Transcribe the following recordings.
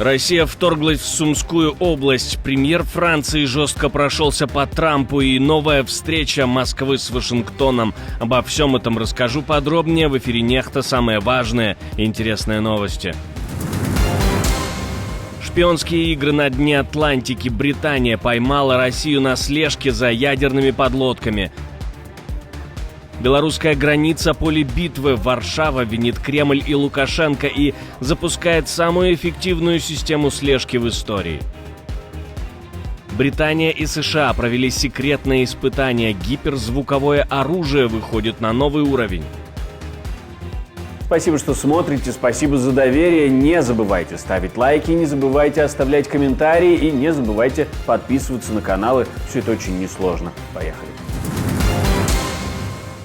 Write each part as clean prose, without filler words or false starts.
Россия вторглась в Сумскую область. Премьер Франции жестко прошелся по Трампу и новая встреча Москвы с Вашингтоном. Обо всем этом расскажу подробнее в эфире «Нехта». Самые важные и интересные новости. Шпионские игры на дне Атлантики. Британия поймала Россию на слежке за ядерными подлодками. Белорусская граница, поле битвы. Варшава винит Кремль и Лукашенко и запускает самую эффективную систему слежки в истории. Британия и США провели секретные испытания. Гиперзвуковое оружие выходит на новый уровень. Спасибо, что смотрите, спасибо за доверие. Не забывайте ставить лайки, не забывайте оставлять комментарии и не забывайте подписываться на каналы. Все это очень несложно. Поехали.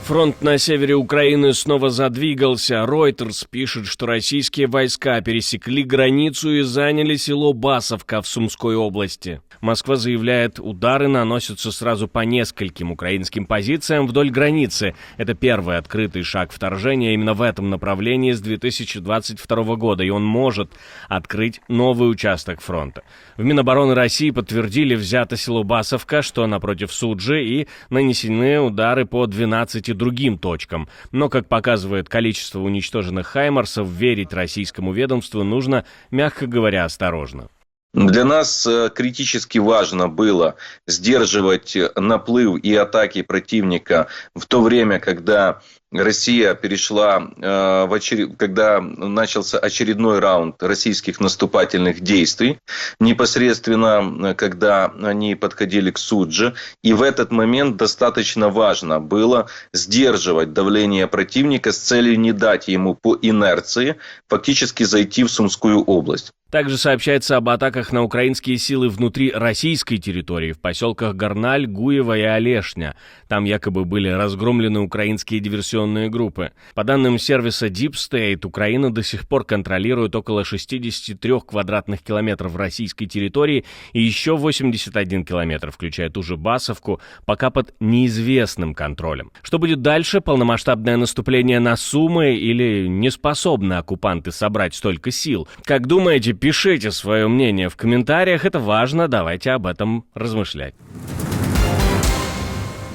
Фронт на севере Украины снова задвигался. Reuters пишет, что российские войска пересекли границу и заняли село Басовка в Сумской области. Москва заявляет, удары наносятся сразу по нескольким украинским позициям вдоль границы. Это первый открытый шаг вторжения именно в этом направлении с 2022 года, и он может открыть новый участок фронта. В Минобороны России подтвердили, взято село Басовка, что напротив Суджи, и нанесены удары по 12 другим точкам. Но, как показывает количество уничтоженных «Хаймарсов», верить российскому ведомству нужно, мягко говоря, осторожно. Для нас критически важно было сдерживать наплыв и атаки противника в то время, когда Россия перешла, когда начался очередной раунд российских наступательных действий, непосредственно когда они подходили к Суджи. И в этот момент достаточно важно было сдерживать давление противника с целью не дать ему по инерции фактически зайти в Сумскую область. Также сообщается об атаках на украинские силы внутри российской территории в поселках Горналь, Гуево и Олешня. Там якобы были разгромлены украинские диверсионные группы. По данным сервиса Deep State, Украина до сих пор контролирует около 63 квадратных километров российской территории и еще 81 километр, включая ту же Басовку, пока под неизвестным контролем. Что будет дальше? Полномасштабное наступление на Сумы или не способны оккупанты собрать столько сил? Как думаете, пишите свое мнение в комментариях, это важно, давайте об этом размышлять.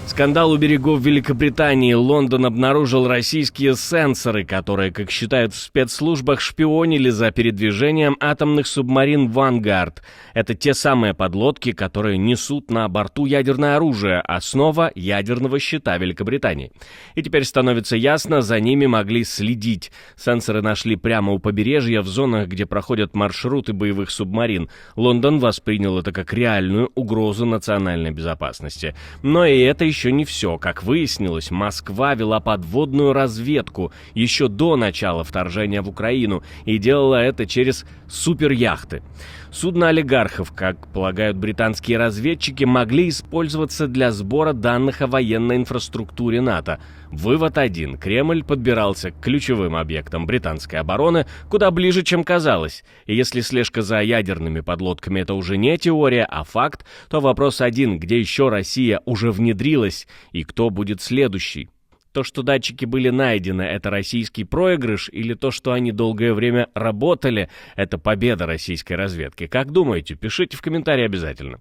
Скандал у берегов Великобритании. Лондон обнаружил российские сенсоры, которые, как считают в спецслужбах, шпионили за передвижением атомных субмарин «Вангард». Это те самые подлодки, которые несут на борту ядерное оружие, основа ядерного щита Великобритании. И теперь становится ясно, за ними могли следить. Сенсоры нашли прямо у побережья, в зонах, где проходят маршруты боевых субмарин. Лондон воспринял это как реальную угрозу национальной безопасности. Но и это еще не все. Как выяснилось, Москва вела подводную разведку еще до начала вторжения в Украину и делала это через суперяхты. Судна олигархов, как полагают британские разведчики, могли использоваться для сбора данных о военной инфраструктуре НАТО. Вывод один. Кремль подбирался к ключевым объектам британской обороны куда ближе, чем казалось. И если слежка за ядерными подлодками — это уже не теория, а факт, то вопрос один. Где еще Россия уже внедрилась и кто будет следующий? То, что датчики были найдены, это российский проигрыш, или то, что они долгое время работали, это победа российской разведки? Как думаете? Пишите в комментарии обязательно.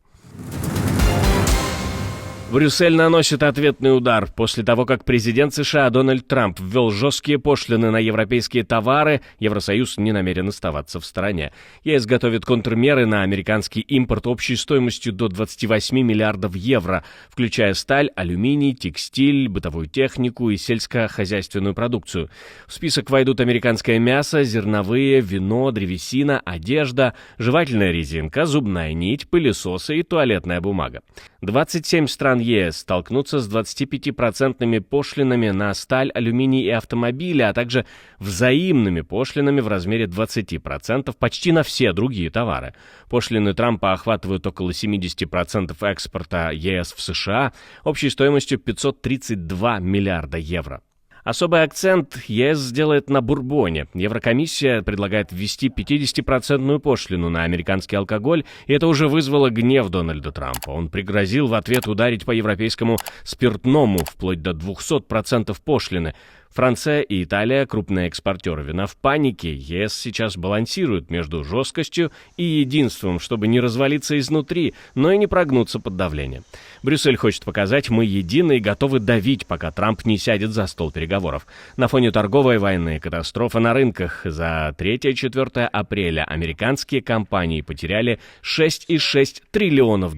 Брюссель наносит ответный удар. После того, как президент США Дональд Трамп ввел жесткие пошлины на европейские товары, Евросоюз не намерен оставаться в стороне. ЕС готовит контрмеры на американский импорт общей стоимостью до 28 миллиардов евро, включая сталь, алюминий, текстиль, бытовую технику и сельскохозяйственную продукцию. В список войдут американское мясо, зерновые, вино, древесина, одежда, жевательная резинка, зубная нить, пылесосы и туалетная бумага. 27 стран ЕС столкнутся с 25% пошлинами на сталь, алюминий и автомобили, а также взаимными пошлинами в размере 20% почти на все другие товары. Пошлины Трампа охватывают около 70% экспорта ЕС в США общей стоимостью 532 миллиарда евро. Особый акцент ЕС сделает на бурбоне. Еврокомиссия предлагает ввести 50% пошлину на американский алкоголь, и это уже вызвало гнев Дональда Трампа. Он пригрозил в ответ ударить по европейскому спиртному вплоть до 200% пошлины. Франция и Италия, крупные экспортеры вина, в панике. ЕС сейчас балансирует между жесткостью и единством, чтобы не развалиться изнутри, но и не прогнуться под давлением. Брюссель хочет показать: мы едины и готовы давить, пока Трамп не сядет за стол переговоров. На фоне торговой войны, катастрофы на рынках, за 3-4 апреля американские компании потеряли $6,6 триллионов.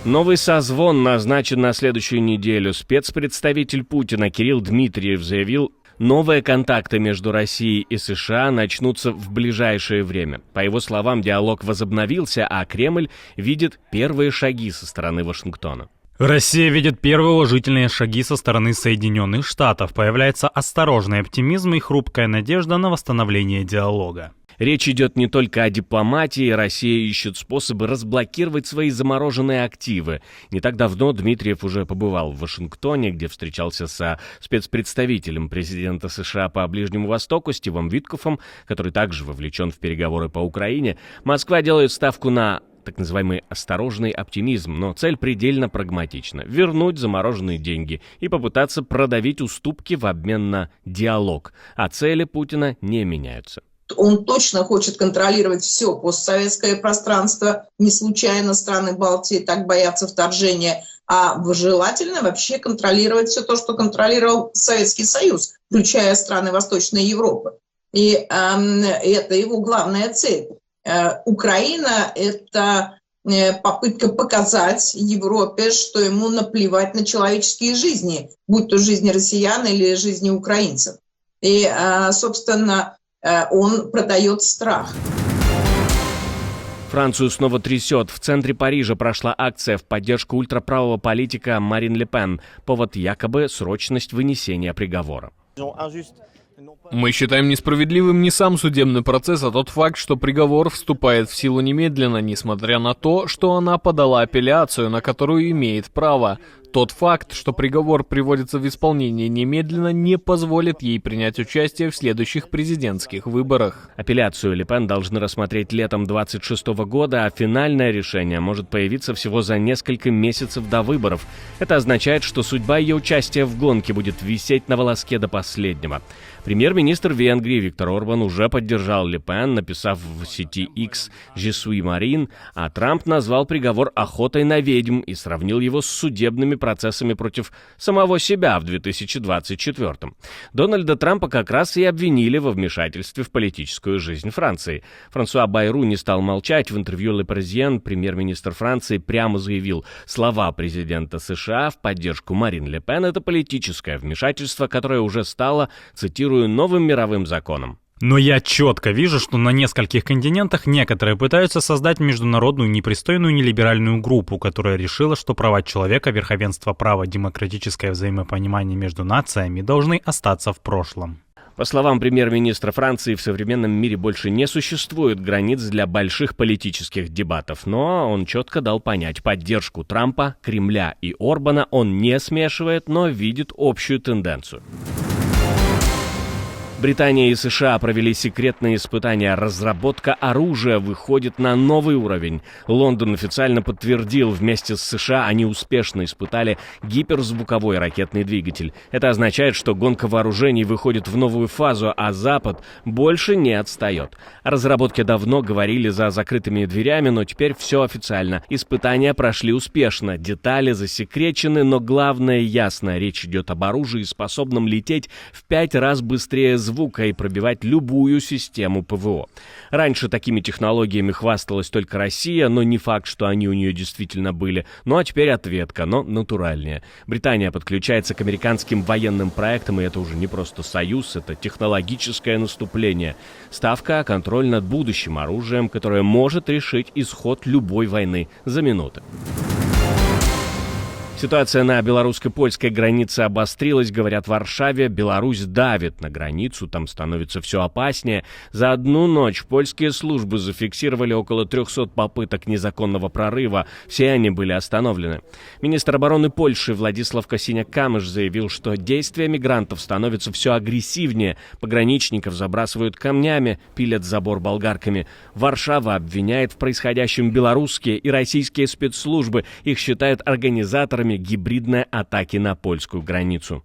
Новый созвон назначен на следующую неделю. Спецпредставитель Путина Кирилл Дмитриев заявил, новые контакты между Россией и США начнутся в ближайшее время. По его словам, диалог возобновился, а Кремль видит первые шаги со стороны Вашингтона. Россия видит первые уважительные шаги со стороны Соединенных Штатов. Появляется осторожный оптимизм и хрупкая надежда на восстановление диалога. Речь идет не только о дипломатии, Россия ищет способы разблокировать свои замороженные активы. Не так давно Дмитриев уже побывал в Вашингтоне, где встречался со спецпредставителем президента США по Ближнему Востоку Стивом Виткофом, который также вовлечен в переговоры по Украине. Москва делает ставку на так называемый осторожный оптимизм, но цель предельно прагматична – вернуть замороженные деньги и попытаться продавить уступки в обмен на диалог. А цели Путина не меняются. Он точно хочет контролировать все постсоветское пространство. Не случайно страны Балтии так боятся вторжения. А желательно вообще контролировать все то, что контролировал Советский Союз, включая страны Восточной Европы. И это его главная цель. Украина – это попытка показать Европе, что ему наплевать на человеческие жизни, будь то жизни россиян или жизни украинцев. И, собственно, он продает страх. Францию снова трясет. В центре Парижа прошла акция в поддержку ультраправого политика Марин Ле Пен. Повод якобы срочность вынесения приговора. Мы считаем несправедливым не сам судебный процесс, а тот факт, что приговор вступает в силу немедленно, несмотря на то, что она подала апелляцию, на которую имеет право. Тот факт, что приговор приводится в исполнение немедленно, не позволит ей принять участие в следующих президентских выборах. Апелляцию Ле Пен должны рассмотреть летом 2026 года, а финальное решение может появиться всего за несколько месяцев до выборов. Это означает, что судьба ее участия в гонке будет висеть на волоске до последнего. Премьер-министр Венгрии Виктор Орбан уже поддержал Ле Пен, написав в сети X «Je suis Marine», а Трамп назвал приговор охотой на ведьм и сравнил его с судебными процессами против самого себя в 2024-м. Дональда Трампа как раз и обвинили во вмешательстве в политическую жизнь Франции. Франсуа Байру не стал молчать. В интервью «Le Parisien» премьер-министр Франции прямо заявил, слова президента США в поддержку Марин Ле Пен – это политическое вмешательство, которое уже стало, цитирую, новым мировым законом. Но я четко вижу, что на нескольких континентах некоторые пытаются создать международную непристойную нелиберальную группу, которая решила, что права человека, верховенство права, демократическое взаимопонимание между нациями должны остаться в прошлом. По словам премьер-министра Франции, в современном мире больше не существует границ для больших политических дебатов, но он четко дал понять, поддержку Трампа, Кремля и Орбана он не смешивает, но видит общую тенденцию. Британия и США провели секретные испытания. Разработка оружия выходит на новый уровень. Лондон официально подтвердил, вместе с США они успешно испытали гиперзвуковой ракетный двигатель. Это означает, что гонка вооружений выходит в новую фазу, а Запад больше не отстает. О разработке давно говорили за закрытыми дверями, но теперь все официально. Испытания прошли успешно, детали засекречены, но главное ясно. Речь идет об оружии, способном лететь в 5 раз быстрее звука и пробивать любую систему ПВО. Раньше такими технологиями хвасталась только Россия, но не факт, что они у нее действительно были. Ну а теперь ответка, но натуральнее. Британия подключается к американским военным проектам, и это уже не просто союз, это технологическое наступление. Ставка — контроль над будущим оружием, которое может решить исход любой войны за минуты. Ситуация на белорусско-польской границе обострилась, говорят в Варшаве. Беларусь давит на границу, там становится все опаснее. За одну ночь польские службы зафиксировали около 300 попыток незаконного прорыва. Все они были остановлены. Министр обороны Польши Владислав Косиняк-Камыш заявил, что действия мигрантов становятся все агрессивнее. Пограничников забрасывают камнями, пилят забор болгарками. Варшава обвиняет в происходящем белорусские и российские спецслужбы. Их считают организаторами примерами гибридной атаки на польскую границу.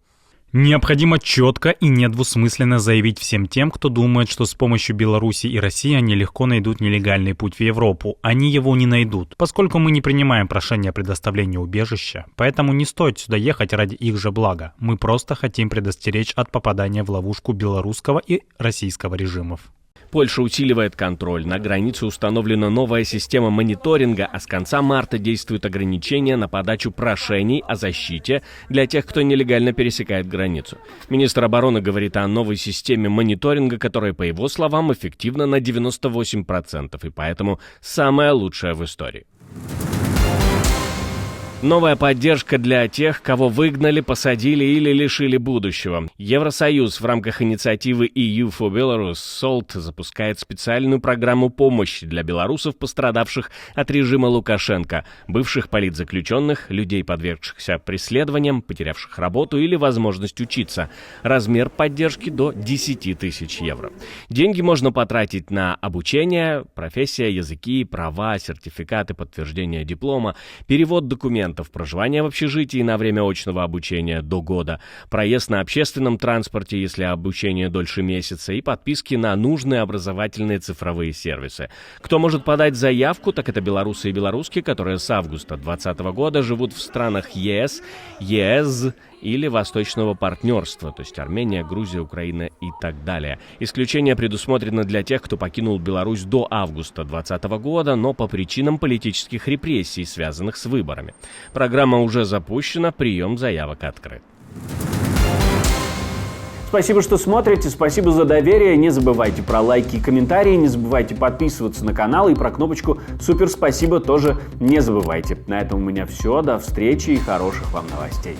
Необходимо четко и недвусмысленно заявить всем тем, кто думает, что с помощью Беларуси и России они легко найдут нелегальный путь в Европу. Они его не найдут, поскольку мы не принимаем прошение о предоставлении убежища, поэтому не стоит сюда ехать ради их же блага. Мы просто хотим предостеречь от попадания в ловушку белорусского и российского режимов. Польша усиливает контроль. На границе установлена новая система мониторинга, а с конца марта действуют ограничения на подачу прошений о защите для тех, кто нелегально пересекает границу. Министр обороны говорит о новой системе мониторинга, которая, по его словам, эффективна на 98%, и поэтому самая лучшая в истории. Новая поддержка для тех, кого выгнали, посадили или лишили будущего. Евросоюз в рамках инициативы EU for Belarus SALT запускает специальную программу помощи для белорусов, пострадавших от режима Лукашенко, бывших политзаключенных, людей, подвергшихся преследованиям, потерявших работу или возможность учиться. Размер поддержки до 10 тысяч евро. Деньги можно потратить на обучение, профессия, языки, права, сертификаты, подтверждение диплома, перевод документов, проживание в общежитии на время очного обучения до года, проезд на общественном транспорте, если обучение дольше месяца, и подписки на нужные образовательные цифровые сервисы. Кто может подать заявку, так это белорусы и белоруски, которые с августа 2020 года живут в странах ЕС, ЕС или Восточного партнерства, то есть Армения, Грузия, Украина и так далее. Исключение предусмотрено для тех, кто покинул Беларусь до августа 2020 года, но по причинам политических репрессий, связанных с выборами. Программа уже запущена, прием заявок открыт. Спасибо, что смотрите, спасибо за доверие. Не забывайте про лайки и комментарии, не забывайте подписываться на канал и про кнопочку «Супер спасибо» тоже не забывайте. На этом у меня все, до встречи и хороших вам новостей.